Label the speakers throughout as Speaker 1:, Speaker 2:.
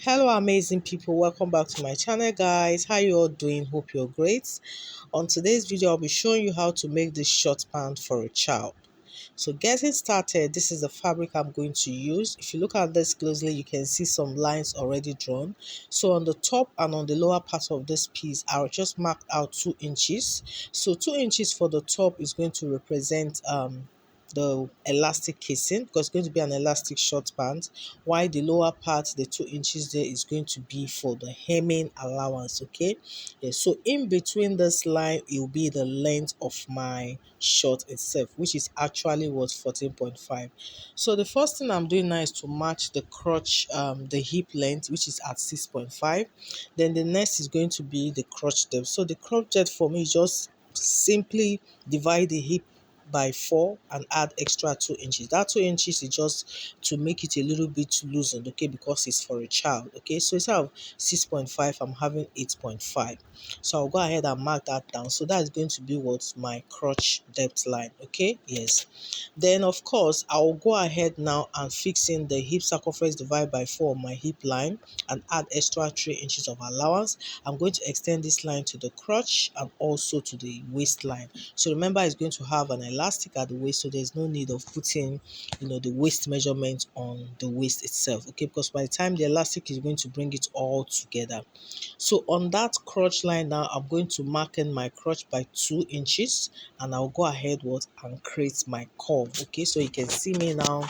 Speaker 1: Hello amazing people, welcome back to my channel guys. How you all doing? Hope you're great. On today's video I'll be showing you how to make this short pant for a child. So getting started, this is the fabric I'm going to use. If you look at this closely, you can see some lines already drawn. So on the top and on the lower part of this piece, I'll just mark out 2 inches. So 2 inches for the top is going to represent the elastic casing, because it's going to be an elastic short pant, while the lower part, the 2 inches there, is going to be for the hemming allowance. Okay, yeah, so in between this line it will be the length of my short itself, which is actually what 14.5. So the first thing I'm doing now is to match the crotch, the hip length, which is at 6.5. Then the next is going to be the crotch depth. So the crotch depth for me is just simply divide the hip by 4 and add extra 2 inches. That 2 inches is just to make it a little bit loosened, okay, because it's for a child. Okay, so instead of 6.5, I'm having 8.5. So I'll go ahead and mark that down. So that is going to be what my crotch depth line. Okay, yes. Then of course I'll go ahead now and fix in the hip circumference divided by 4 on my hip line and add extra 3 inches of allowance. I'm going to extend this line to the crotch and also to the waistline. So remember, it's going to have an elastic at the waist, so there's no need of putting the waist measurement on the waist itself. Okay, because by the time the elastic is going to bring it all together. So on that crotch line now, I'm going to mark in my crotch by 2 inches, and I'll go ahead and create my curve. Okay, so you can see me now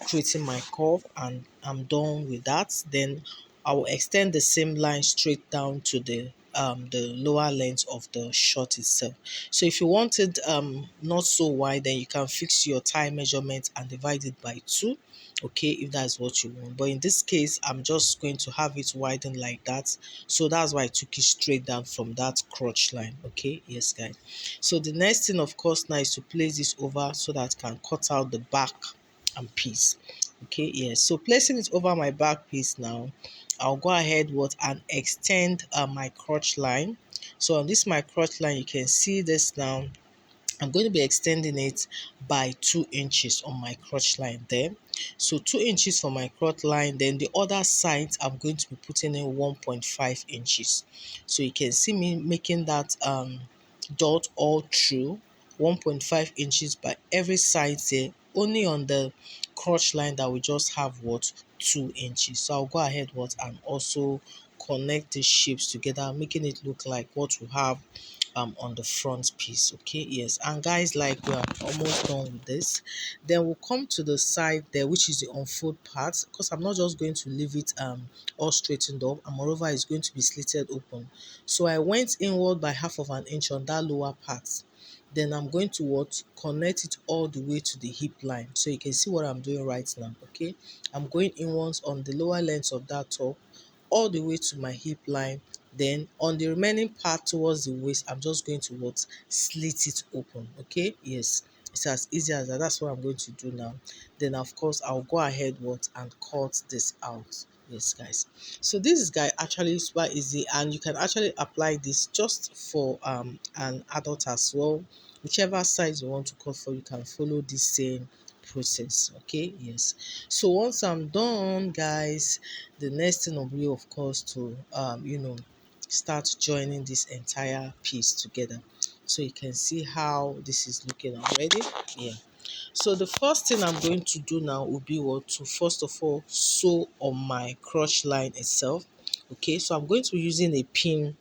Speaker 1: creating my curve, and I'm done with that. Then I will extend the same line straight down to the lower length of the short itself. So if you want it not so wide, then you can fix your thigh measurement and divide it by 2. Okay, if that's what you want. But in this case, I'm just going to have it widen like that. So that's why I took it straight down from that crotch line. Okay, yes guys. So the next thing of course now is to place this over so that I can cut out the back and piece. Okay, yes. So placing it over my back piece now, I'll go ahead and extend my crotch line. So on this my crotch line, you can see this now. I'm going to be extending it by 2 inches on my crotch line there. So 2 inches for my crotch line. Then the other side, I'm going to be putting in 1.5 inches. So you can see me making that dot all through 1.5 inches by every side there. Only on the crotch line that we just have 2 inches. So I'll go ahead and also connect the shapes together, making it look like what we have on the front piece. Okay, yes. And guys, like, we are almost done with this. Then we'll come to the side there, which is the unfold part, because I'm not just going to leave it all straightened up, and moreover it's going to be slitted open. So I went inward by half of an inch on that lower part. Then I'm going to connect it all the way to the hip line. So you can see what I'm doing right now. Okay, I'm going inwards on the lower length of that top all the way to my hip line. Then on the remaining part towards the waist, I'm just going to slit it open. Okay, yes, it's as easy as that. That's what I'm going to do now. Then of course I'll go ahead and cut this out. Yes guys, so this is actually super easy, and you can actually apply this just for an adult as well. Whichever size you want to cut for, you can follow the same process. Okay, yes. So once I'm done guys, the next thing will be of course to start joining this entire piece together. So you can see how this is looking already. Yeah, so the first thing I'm going to do now will be to first of all sew on my crotch line itself. Okay, so I'm going to be using a pin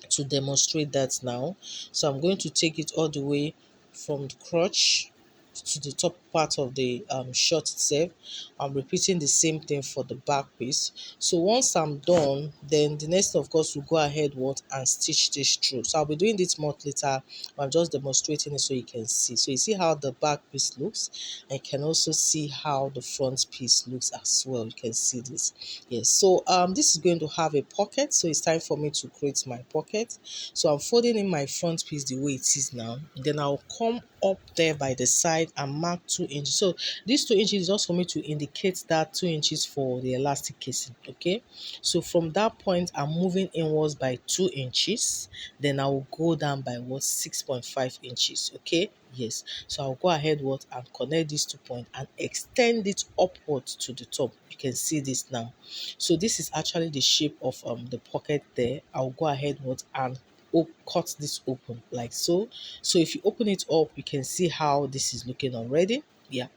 Speaker 1: to demonstrate that now. So I'm going to take it all the way from the crotch to the top part of the short itself. I'm repeating the same thing for the back piece. So once I'm done, then the next of course we'll go ahead and stitch this through. So I'll be doing this more later. I'm just demonstrating it so you can see. So you see how the back piece looks, and you can also see how the front piece looks as well. You can see this. Yes, so this is going to have a pocket, so it's time for me to create my pocket. So I'm folding in my front piece the way it is now. Then I'll come up there by the side and mark 2 inches. So this 2 inches is just for me to indicate that 2 inches for the elastic casing. Okay, so from that point I'm moving inwards by 2 inches. Then I will go down by 6.5 inches. Okay, Yes, so I'll go ahead what and connect these 2 points and extend it upwards to the top. You can see this now. So this is actually the shape of the pocket there. I'll go ahead what and cut this open like so. So if you open it up, you can see how this is looking already. Yeah.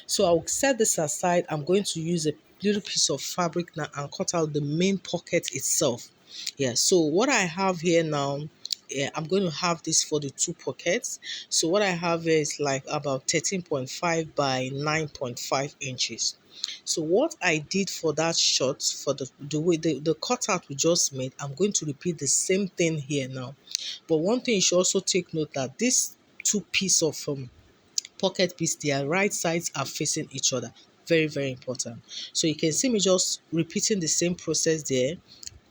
Speaker 1: So I'll set this aside. I'm going to use a little piece of fabric now and cut out the main pocket itself. Yeah, so what I have here now, yeah, I'm going to have this for the 2 pockets. So what I have here is like about 13.5 by 9.5 inches. So what I did for that shot, for the way the cutout we just made, I'm going to repeat the same thing here now. But one thing you should also take note that this two piece of pocket piece, their right sides are facing each other. Very, very important. So you can see me just repeating the same process there,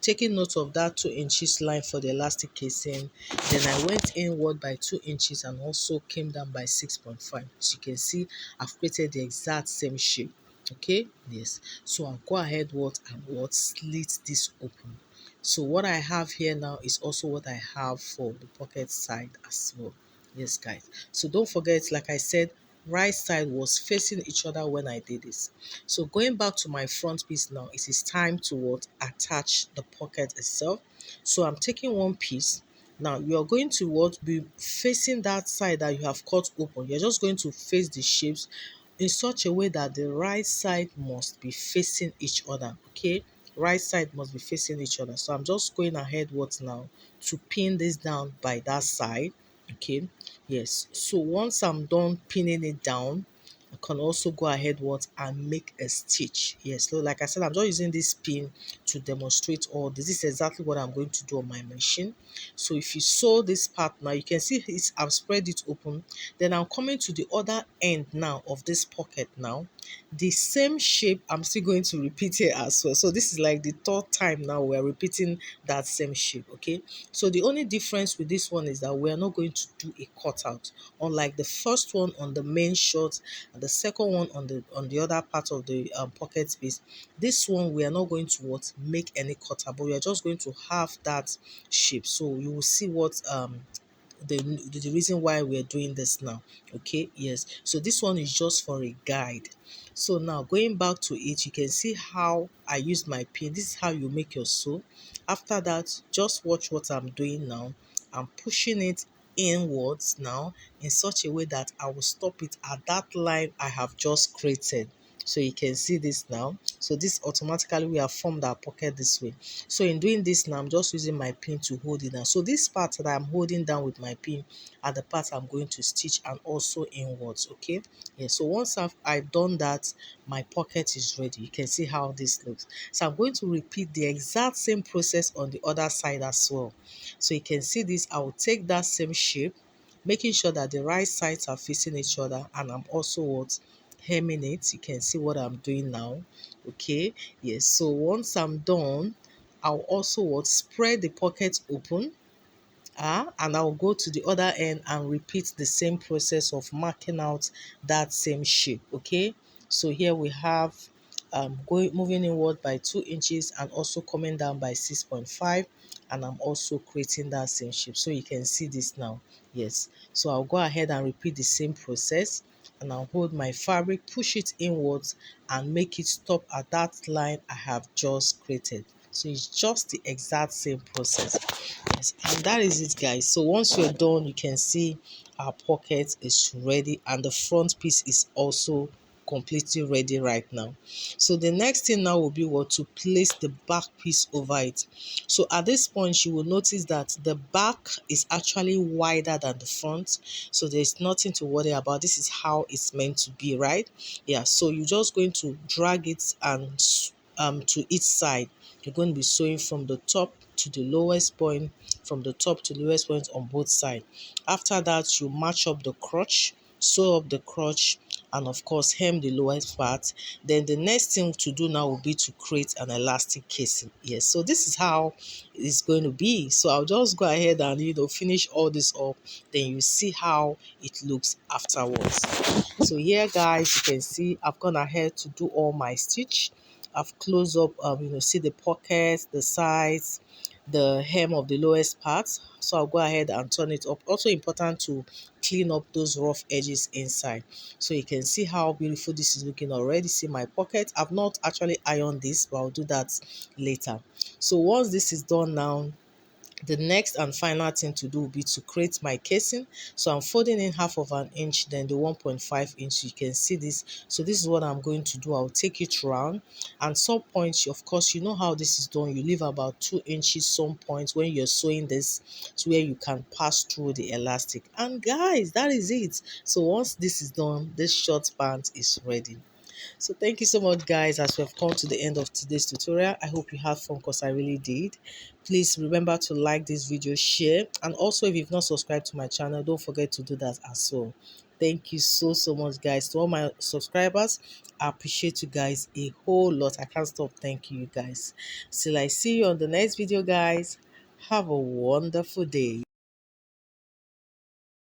Speaker 1: taking note of that 2 inches line for the elastic casing. Then I went inward by 2 inches and also came down by 6.5. So you can see I've created the exact same shape. Okay, yes. So I'll go ahead and slit this open. So what I have here now is also what I have for the pocket side as well. Yes, guys. So don't forget, like I said, right side was facing each other when I did this. So going back to my front piece now, it is time to attach the pocket itself. So I'm taking one piece. Now you are going to be facing that side that you have cut open. You're just going to face the shapes in such a way that the right side must be facing each other. Okay, right side must be facing each other. So I'm just going ahead now to pin this down by that side. Okay, yes. So once I'm done pinning it down, I can also go ahead and make a stitch. Yes, so like I said, I'm just using this pin to demonstrate all this. This is exactly what I'm going to do on my machine. So if you saw this part now, you can see I've spread it open. Then I'm coming to the other end now of this pocket now. The same shape I'm still going to repeat here as well. So this is like the third time now we're repeating that same shape. Okay, so the only difference with this one is that we are not going to do a cutout, unlike the first one on the main short and the second one on the other part of the pocket space. This one we are not going to make any cutout, but we are just going to have that shape. So you will see the reason why we're doing this now. Okay, yes, so this one is just for a guide. So now going back to it, you can see how I use my pin. This is how you make your sew. After that, just watch what I'm doing now. I'm pushing it inwards now in such a way that I will stop it at that line I have just created. So you can see this now. So this automatically we have formed our pocket this way. So in doing this now, I'm just using my pin to hold it down. So this part that I'm holding down with my pin are the parts I'm going to stitch and also inwards. Okay, yeah. So once I've done that, my pocket is ready. You can see how this looks. So I'm going to repeat the exact same process on the other side as well. So you can see this. I will take that same shape, making sure that the right sides are facing each other, and I'm also hemming it. You can see what I'm doing now. Okay, yes. So once I'm done, I'll also spread the pocket open, and I'll go to the other end and repeat the same process of marking out that same shape. Okay, so here we have moving inward by 2 inches and also coming down by 6.5, and I'm also creating that same shape. So you can see this now. Yes, so I'll go ahead and repeat the same process, and I'll hold my fabric, push it inwards and make it stop at that line I have just created. So it's just the exact same process. Yes, and that is it, guys. So once you're done, you can see our pocket is ready and the front piece is also completely ready right now. So the next thing now will be to place the back piece over it. So at this point, you will notice that the back is actually wider than the front, so there's nothing to worry about. This is how it's meant to be, right? Yeah, so you're just going to drag it and to each side. You're going to be sewing from the top to the lowest point, from the top to the lowest point on both sides. After that, you match up the crotch, sew up the crotch, and of course hem the lowest part. Then the next thing to do now will be to create an elastic casing. Yes, so this is how it's going to be. So I'll just go ahead and finish all this up, then you see how it looks afterwards. So here, guys, you can see I've gone ahead to do all my stitch. I've closed up see the pockets, the sides, the hem of the lowest part. So I'll go ahead and turn it up. Also important to clean up those rough edges inside. So you can see how beautiful this is looking already. See my pocket. I've not actually ironed this, but I'll do that later. So once this is done now, the next and final thing to do will be to create my casing. So I'm folding in half of an inch, then the 1.5 inch. You can see this. So this is what I'm going to do. I'll take it round, and some points, of course, you know how this is done. You leave about 2 inches some points when you're sewing this to where you can pass through the elastic. And guys, that is it. So once this is done, this short pant is ready. So thank you so much, guys, as we have come to the end of today's tutorial. I hope you had fun, because I really did. Please remember to like this video, share, and also if you've not subscribed to my channel, don't forget to do that as well. Thank you so much, guys. To all my subscribers, I appreciate you guys a whole lot. I can't stop thanking you guys. Till I see you on the next video, guys. Have a wonderful day.